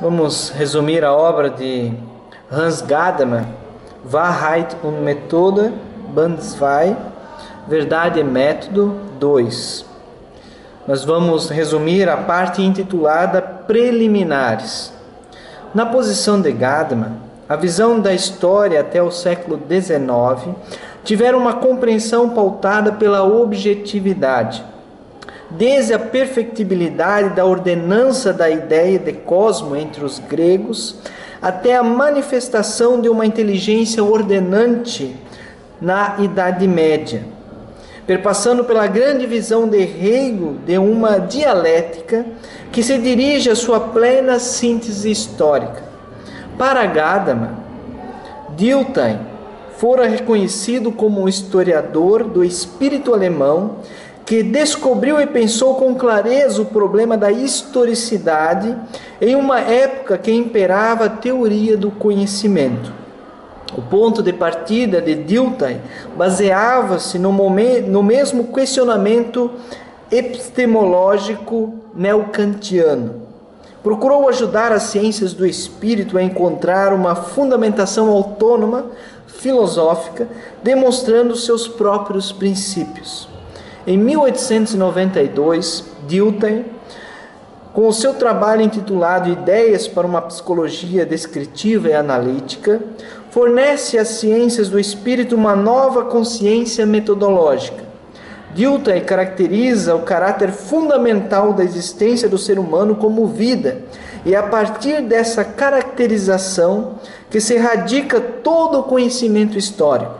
Vamos resumir a obra de Hans Gadamer, Wahrheit und Methode, Band 2, Verdade e Método 2. Nós vamos resumir a parte intitulada Preliminares. Na posição de Gadamer, a visão da história até o século XIX tiveram uma compreensão pautada pela objetividade. Desde a perfectibilidade da ordenança da ideia de cosmo entre os gregos, até a manifestação de uma inteligência ordenante na Idade Média, perpassando pela grande visão de Hegel de uma dialética que se dirige à sua plena síntese histórica. Para Gadamer, Dilthey fora reconhecido como um historiador do espírito alemão que descobriu e pensou com clareza o problema da historicidade em uma época que imperava a teoria do conhecimento. O ponto de partida de Dilthey baseava-se no mesmo questionamento epistemológico neocantiano. Procurou ajudar as ciências do espírito a encontrar uma fundamentação autônoma, filosófica, demonstrando seus próprios princípios. Em 1892, Dilthey, com o seu trabalho intitulado Ideias para uma Psicologia Descritiva e Analítica, fornece às ciências do espírito uma nova consciência metodológica. Dilthey caracteriza o caráter fundamental da existência do ser humano como vida, e é a partir dessa caracterização que se radica todo o conhecimento histórico.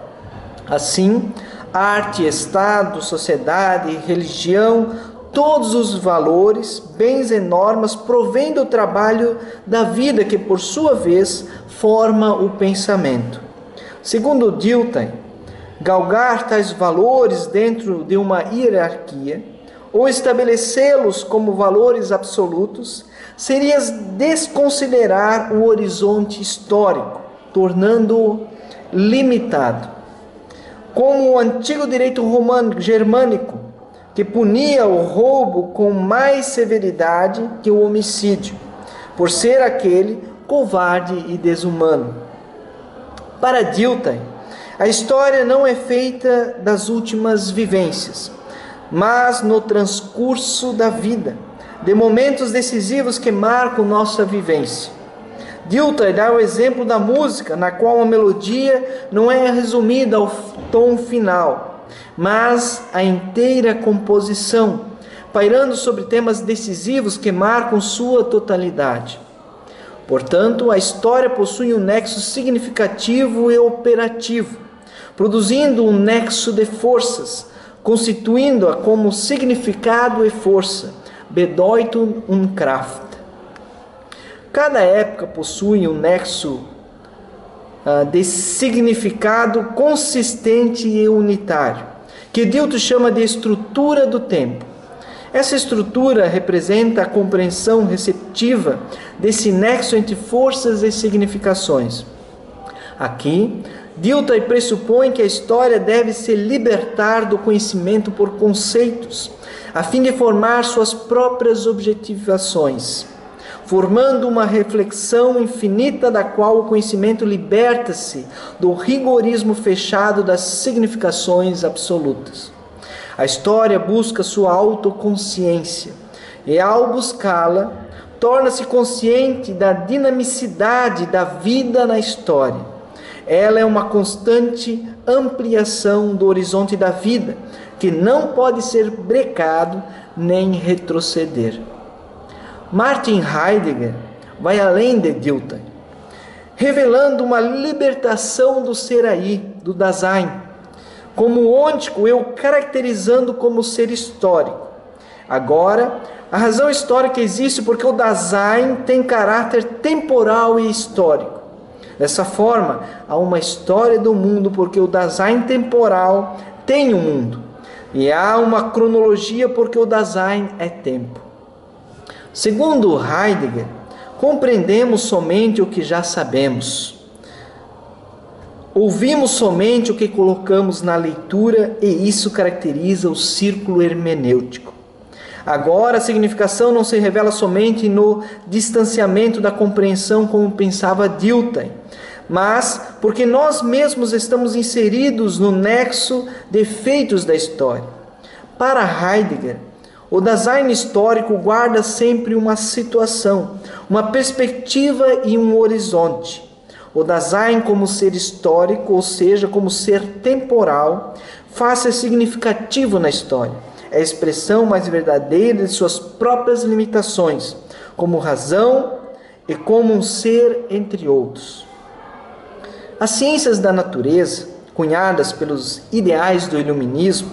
Assim, arte, Estado, sociedade, religião, todos os valores, bens e normas provêm do trabalho da vida que, por sua vez, forma o pensamento. Segundo Dilthey, galgar tais valores dentro de uma hierarquia ou estabelecê-los como valores absolutos seria desconsiderar o horizonte histórico, tornando-o limitado. Como o antigo direito germânico, que punia o roubo com mais severidade que o homicídio, por ser aquele covarde e desumano. Para Dilthey, a história não é feita das últimas vivências, mas no transcurso da vida, de momentos decisivos que marcam nossa vivência. Dilthey dá o exemplo da música, na qual a melodia não é resumida ao tom final, mas a inteira composição, pairando sobre temas decisivos que marcam sua totalidade. Portanto, a história possui um nexo significativo e operativo, produzindo um nexo de forças, constituindo-a como significado e força, Bedeutung und Kraft. Cada época possui um nexo de significado consistente e unitário, que Dilthey chama de estrutura do tempo. Essa estrutura representa a compreensão receptiva desse nexo entre forças e significações. Aqui, Dilthey pressupõe que a história deve se libertar do conhecimento por conceitos, a fim de formar suas próprias objetivações, formando uma reflexão infinita da qual o conhecimento liberta-se do rigorismo fechado das significações absolutas. A história busca sua autoconsciência e, ao buscá-la, torna-se consciente da dinamicidade da vida na história. Ela é uma constante ampliação do horizonte da vida, que não pode ser brecado nem retroceder. Martin Heidegger vai além de Dilthey, revelando uma libertação do ser aí, do Dasein, como ôntico e o caracterizando como ser histórico. Agora, a razão histórica existe porque o Dasein tem caráter temporal e histórico. Dessa forma, há uma história do mundo porque o Dasein temporal tem um mundo. E há uma cronologia porque o Dasein é tempo. Segundo Heidegger, compreendemos somente o que já sabemos. Ouvimos somente o que colocamos na leitura e isso caracteriza o círculo hermenêutico. Agora, a significação não se revela somente no distanciamento da compreensão, como pensava Dilthey, mas porque nós mesmos estamos inseridos no nexo de efeitos da história. Para Heidegger, o Dasein histórico guarda sempre uma situação, uma perspectiva e um horizonte. O Dasein como ser histórico, ou seja, como ser temporal, faz-se significativo na história. É a expressão mais verdadeira de suas próprias limitações, como razão e como um ser entre outros. As ciências da natureza, cunhadas pelos ideais do iluminismo,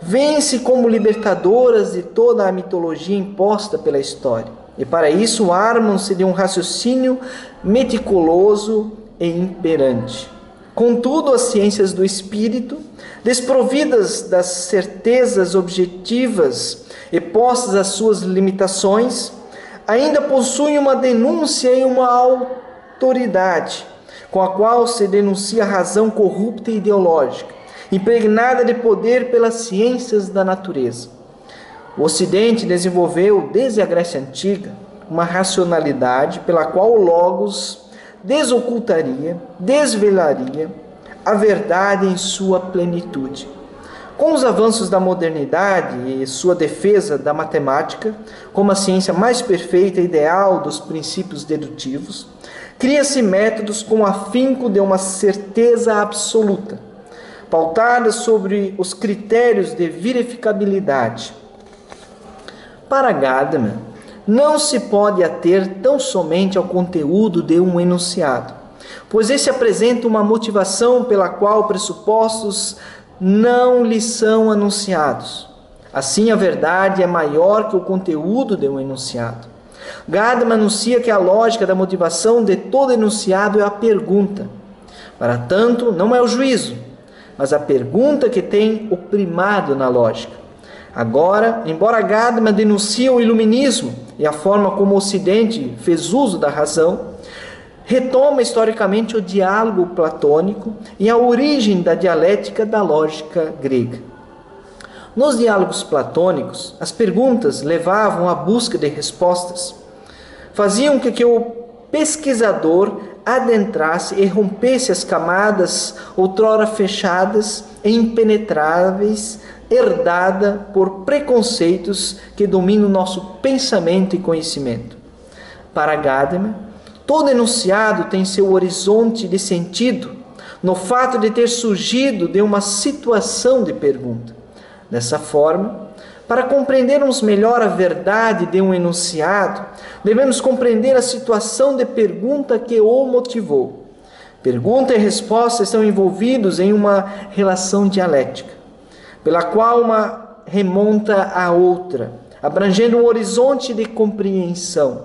vêm-se como libertadoras de toda a mitologia imposta pela história, e para isso armam-se de um raciocínio meticuloso e imperante. Contudo, as ciências do espírito, desprovidas das certezas objetivas e postas às suas limitações, ainda possuem uma denúncia e uma autoridade, com a qual se denuncia a razão corrupta e ideológica, impregnada de poder pelas ciências da natureza. O Ocidente desenvolveu, desde a Grécia Antiga, uma racionalidade pela qual o Logos desocultaria, desvelaria a verdade em sua plenitude. Com os avanços da modernidade e sua defesa da matemática, como a ciência mais perfeita e ideal dos princípios dedutivos, cria-se métodos com afinco de uma certeza absoluta, pautadas sobre os critérios de verificabilidade. Para Gadamer, não se pode ater tão somente ao conteúdo de um enunciado, pois esse apresenta uma motivação pela qual pressupostos não lhe são anunciados. Assim, a verdade é maior que o conteúdo de um enunciado. Gadamer anuncia que a lógica da motivação de todo enunciado é a pergunta. Para tanto, não é o juízo, mas a pergunta que tem o primado na lógica. Agora, embora Gadamer denuncie o iluminismo e a forma como o Ocidente fez uso da razão, retoma historicamente o diálogo platônico e a origem da dialética da lógica grega. Nos diálogos platônicos, as perguntas levavam à busca de respostas, faziam com que o pesquisador adentrasse e rompesse as camadas outrora fechadas e impenetráveis, herdada por preconceitos que dominam nosso pensamento e conhecimento. Para Gadamer, todo enunciado tem seu horizonte de sentido no fato de ter surgido de uma situação de pergunta. Dessa forma, para compreendermos melhor a verdade de um enunciado, devemos compreender a situação de pergunta que o motivou. Pergunta e resposta estão envolvidos em uma relação dialética, pela qual uma remonta à outra, abrangendo um horizonte de compreensão.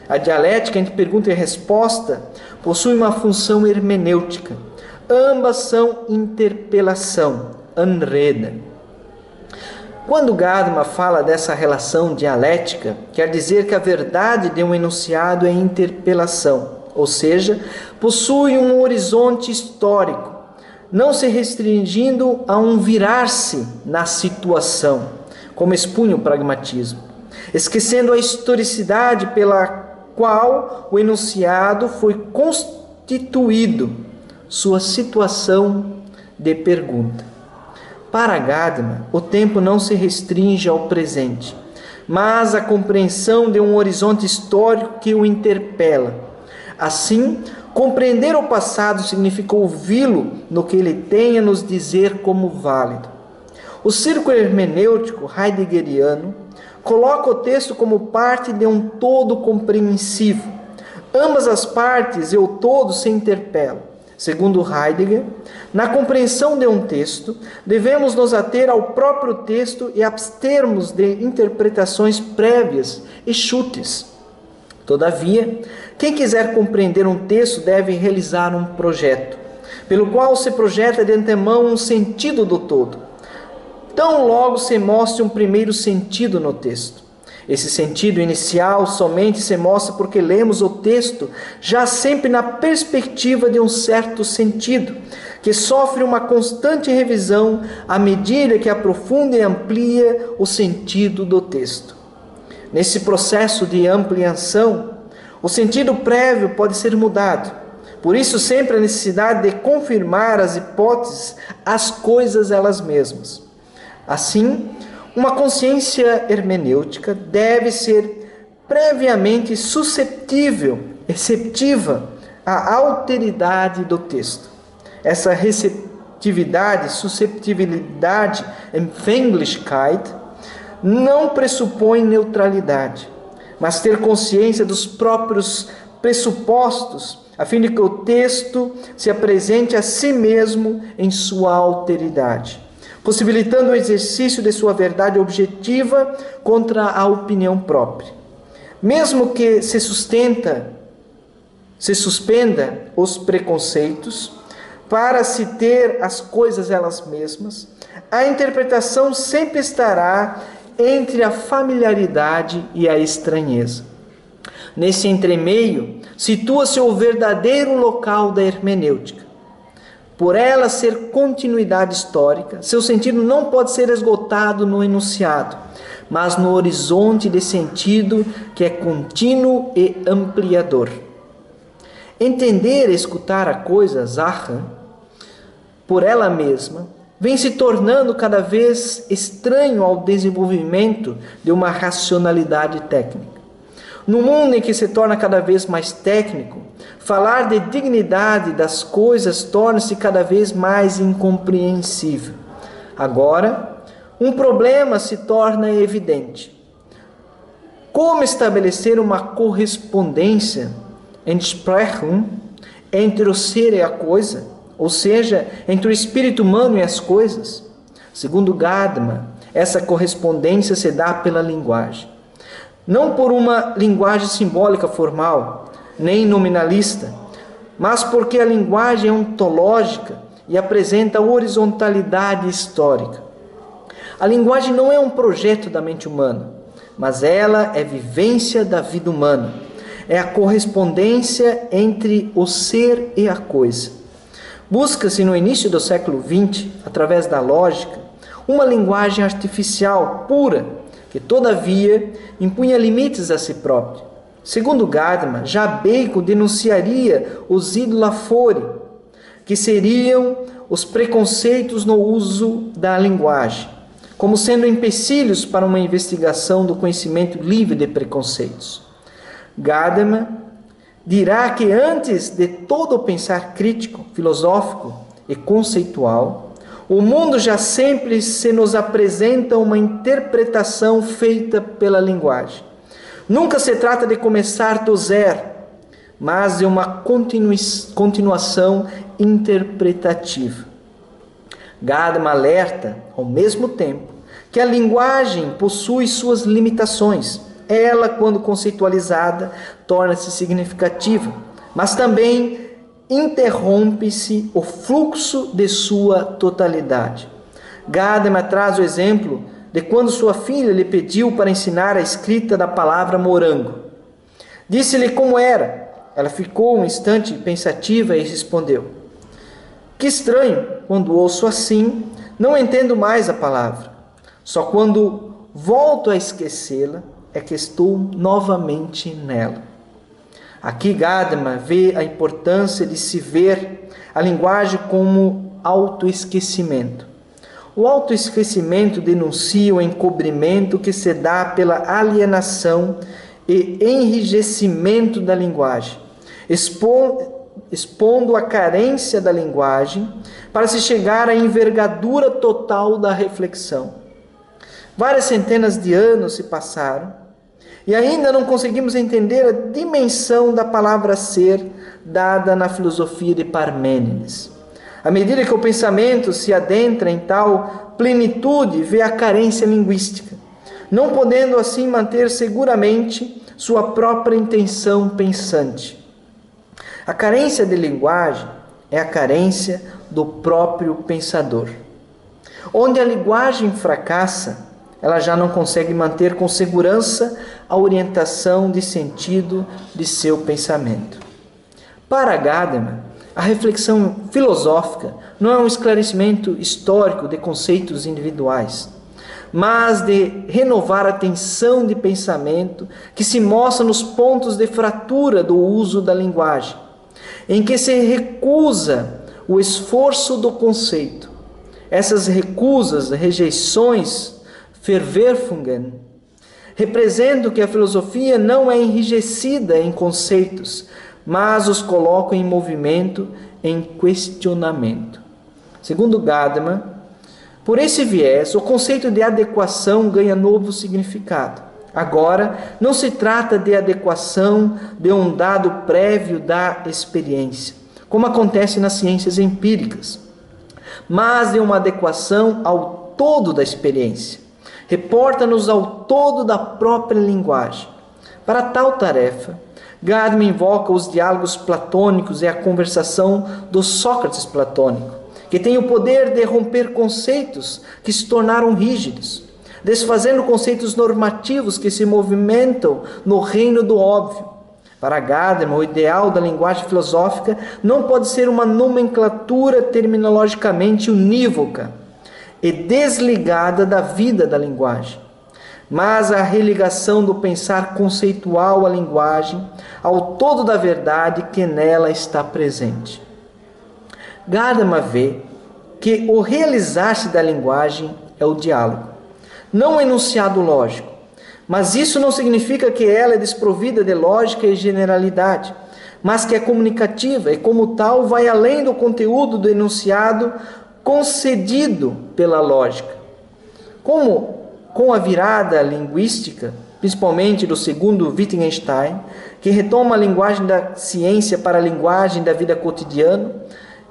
A dialética entre pergunta e resposta possui uma função hermenêutica. Ambas são interpelação, anreda. Quando Gadamer fala dessa relação dialética, quer dizer que a verdade de um enunciado é interpelação, ou seja, possui um horizonte histórico, não se restringindo a um virar-se na situação, como expunha o pragmatismo, esquecendo a historicidade pela qual o enunciado foi constituído, sua situação de pergunta. Para Gadamer, o tempo não se restringe ao presente, mas à compreensão de um horizonte histórico que o interpela. Assim, compreender o passado significa ouvi-lo no que ele tem a nos dizer como válido. O círculo hermenêutico heideggeriano coloca o texto como parte de um todo compreensivo. Ambas as partes e o todo se interpelam. Segundo Heidegger, na compreensão de um texto, devemos nos ater ao próprio texto e abstermos de interpretações prévias e chutes. Todavia, quem quiser compreender um texto deve realizar um projeto, pelo qual se projeta de antemão um sentido do todo. Tão logo se mostre um primeiro sentido no texto. Esse sentido inicial somente se mostra porque lemos o texto já sempre na perspectiva de um certo sentido, que sofre uma constante revisão à medida que aprofunda e amplia o sentido do texto. Nesse processo de ampliação, o sentido prévio pode ser mudado. Por isso, sempre a necessidade de confirmar as hipóteses, as coisas elas mesmas. Assim, uma consciência hermenêutica deve ser previamente receptiva à alteridade do texto. Essa receptividade, susceptibilidade, Empfänglichkeit, não pressupõe neutralidade, mas ter consciência dos próprios pressupostos, a fim de que o texto se apresente a si mesmo em sua alteridade, possibilitando o exercício de sua verdade objetiva contra a opinião própria. Mesmo que se suspenda os preconceitos, para se ter as coisas elas mesmas, a interpretação sempre estará entre a familiaridade e a estranheza. Nesse entremeio, situa-se o verdadeiro local da hermenêutica. Por ela ser continuidade histórica, seu sentido não pode ser esgotado no enunciado, mas no horizonte de sentido que é contínuo e ampliador. Entender e escutar a coisa, Sachen, por ela mesma, vem se tornando cada vez estranho ao desenvolvimento de uma racionalidade técnica. No mundo em que se torna cada vez mais técnico, falar de dignidade das coisas torna-se cada vez mais incompreensível. Agora, um problema se torna evidente. Como estabelecer uma correspondência, Entsprechung, entre o ser e a coisa? Ou seja, entre o espírito humano e as coisas? Segundo Gadamer, essa correspondência se dá pela linguagem. Não por uma linguagem simbólica formal, nem nominalista, mas porque a linguagem é ontológica e apresenta horizontalidade histórica. A linguagem não é um projeto da mente humana, mas ela é vivência da vida humana. É a correspondência entre o ser e a coisa. Busca-se no início do século XX, através da lógica, uma linguagem artificial, pura, que todavia impunha limites a si própria. Segundo Gadamer, já Bacon denunciaria os idolafori, que seriam os preconceitos no uso da linguagem, como sendo empecilhos para uma investigação do conhecimento livre de preconceitos. Gadamer dirá que antes de todo o pensar crítico, filosófico e conceitual, o mundo já sempre se nos apresenta uma interpretação feita pela linguagem. Nunca se trata de começar do zero, mas de uma continuação interpretativa. Gadamer alerta, ao mesmo tempo, que a linguagem possui suas limitações. Ela, quando conceitualizada, torna-se significativa, mas também interrompe-se o fluxo de sua totalidade. Gadamer traz o exemplo de quando sua filha lhe pediu para ensinar a escrita da palavra morango. Disse-lhe como era. Ela ficou um instante pensativa e respondeu: "Que estranho, quando ouço assim, não entendo mais a palavra. Só quando volto a esquecê-la, é que estou novamente nela." Aqui Gadamer vê a importância de se ver a linguagem como autoesquecimento. O autoesquecimento denuncia o encobrimento que se dá pela alienação e enrijecimento da linguagem, expondo a carência da linguagem para se chegar à envergadura total da reflexão. Várias centenas de anos se passaram e ainda não conseguimos entender a dimensão da palavra ser dada na filosofia de Parmênides. À medida que o pensamento se adentra em tal plenitude, vê a carência linguística, não podendo assim manter seguramente sua própria intenção pensante. A carência de linguagem é a carência do próprio pensador. Onde a linguagem fracassa, ela já não consegue manter com segurança a orientação de sentido de seu pensamento. Para Gadamer, a reflexão filosófica não é um esclarecimento histórico de conceitos individuais, mas de renovar a tensão de pensamento que se mostra nos pontos de fratura do uso da linguagem, em que se recusa o esforço do conceito. Essas recusas, rejeições, Verwerfungen, representam que a filosofia não é enrijecida em conceitos, mas os coloca em movimento, em questionamento. Segundo Gadamer, por esse viés, o conceito de adequação ganha novo significado. Agora, não se trata de adequação de um dado prévio da experiência, como acontece nas ciências empíricas, mas de uma adequação ao todo da experiência. Reporta-nos ao todo da própria linguagem. Para tal tarefa, Gadamer invoca os diálogos platônicos e a conversação do Sócrates platônico, que tem o poder de romper conceitos que se tornaram rígidos, desfazendo conceitos normativos que se movimentam no reino do óbvio. Para Gadamer, o ideal da linguagem filosófica não pode ser uma nomenclatura terminologicamente unívoca e desligada da vida da linguagem, mas a religação do pensar conceitual à linguagem, ao todo da verdade que nela está presente. Gadamer vê que o realizar-se da linguagem é o diálogo, não o enunciado lógico, mas isso não significa que ela é desprovida de lógica e generalidade, mas que é comunicativa e, como tal, vai além do conteúdo do enunciado concedido pela lógica. Como com a virada linguística, principalmente do segundo Wittgenstein, que retoma a linguagem da ciência para a linguagem da vida cotidiana,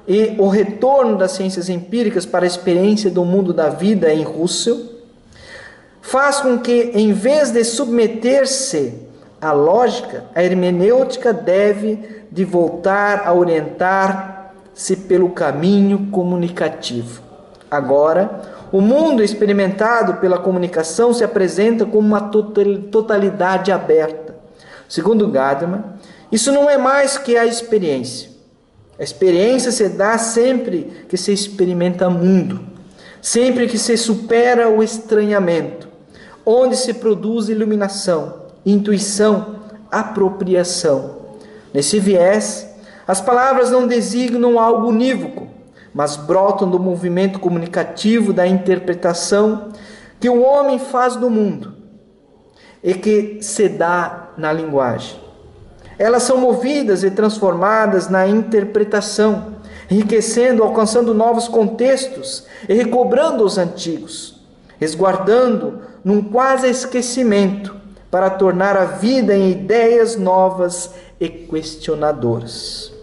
e o retorno das ciências empíricas para a experiência do mundo da vida em Russell, faz com que, em vez de submeter-se à lógica, a hermenêutica deve de voltar a orientar-se pelo caminho comunicativo. Agora, o mundo experimentado pela comunicação se apresenta como uma totalidade aberta. Segundo Gadamer, isso não é mais que a experiência. A experiência se dá sempre que se experimenta mundo, sempre que se supera o estranhamento, onde se produz iluminação, intuição, apropriação. Nesse viés, as palavras não designam algo unívoco, mas brotam do movimento comunicativo da interpretação que o homem faz do mundo e que se dá na linguagem. Elas são movidas e transformadas na interpretação, enriquecendo, alcançando novos contextos e recobrando os antigos, resguardando num quase esquecimento para tornar a vida em ideias novas e questionadoras.